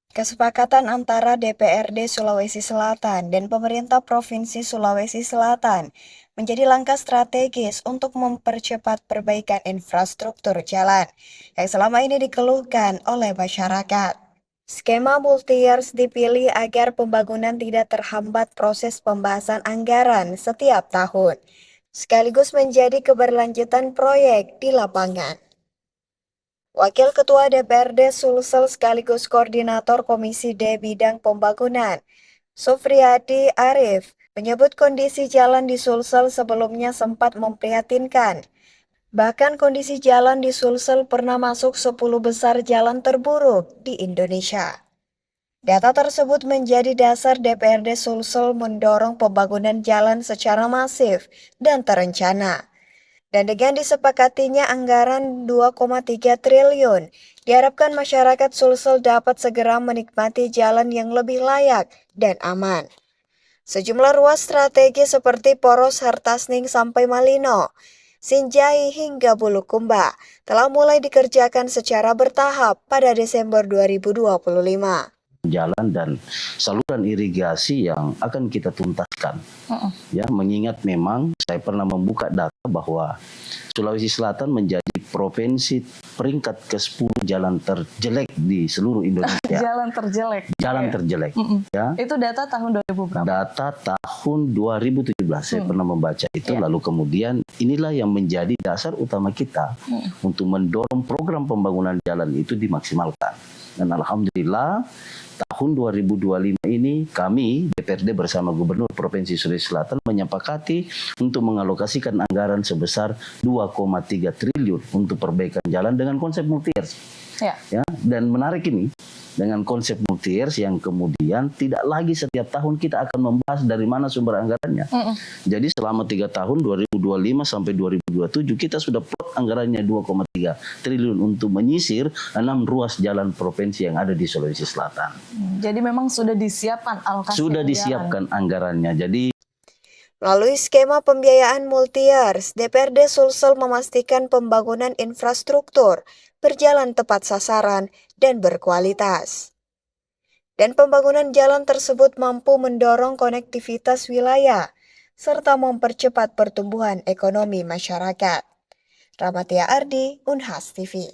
Kesepakatan antara DPRD Sulawesi Selatan dan pemerintah Provinsi Sulawesi Selatan menjadi langkah strategis untuk mempercepat perbaikan infrastruktur jalan yang selama ini dikeluhkan oleh masyarakat. Skema multi-years dipilih agar pembangunan tidak terhambat proses pembahasan anggaran setiap tahun, sekaligus menjadi keberlanjutan proyek di lapangan. Wakil Ketua DPRD Sulsel sekaligus Koordinator Komisi D Bidang Pembangunan, Sufriyadi Arif, menyebut kondisi jalan di Sulsel sebelumnya sempat memprihatinkan. Bahkan kondisi jalan di Sulsel pernah masuk 10 besar jalan terburuk di Indonesia. Data tersebut menjadi dasar DPRD Sulsel mendorong pembangunan jalan secara masif dan terencana. Dan dengan disepakatinya anggaran 2,3 triliun, diharapkan masyarakat Sulsel dapat segera menikmati jalan yang lebih layak dan aman. Sejumlah ruas strategis seperti Poros Hartasning sampai Malino, Sinjai hingga Bulukumba telah mulai dikerjakan secara bertahap pada Desember 2025. Jalan dan saluran irigasi yang akan kita tuntaskan. Ya, mengingat memang saya pernah membuka data bahwa Sulawesi Selatan menjadi provinsi peringkat ke-10 jalan terjelek di seluruh Indonesia. Jalan terjelek. Jalan terjelek. Ya. Itu data tahun 2000 berapa? Data tahun 2017 saya pernah membaca itu. Lalu kemudian inilah yang menjadi dasar utama kita untuk mendorong program pembangunan jalan itu dimaksimalkan. Dan alhamdulillah tahun 2025 ini kami DPRD bersama Gubernur Provinsi Sulawesi Selatan menyepakati untuk mengalokasikan anggaran sebesar 2,3 triliun untuk perbaikan jalan dengan konsep multi-years. Ya, dan menarik ini dengan konsep multi-years yang kemudian tidak lagi setiap tahun kita akan membahas dari mana sumber anggarannya. Jadi selama 3 tahun 2025 sampai 2027 kita sudah plot anggarannya 2,3 triliun untuk menyisir 6 ruas jalan provinsi yang ada di Sulawesi Selatan. Jadi memang sudah disiapkan alokasi sudah disiapkan anggarannya. Jadi melalui skema pembiayaan multi-years, DPRD Sulsel memastikan pembangunan infrastruktur berjalan tepat sasaran dan berkualitas. Dan pembangunan jalan tersebut mampu mendorong konektivitas wilayah, serta mempercepat pertumbuhan ekonomi masyarakat. Ramatia Ardi, Unhas TV.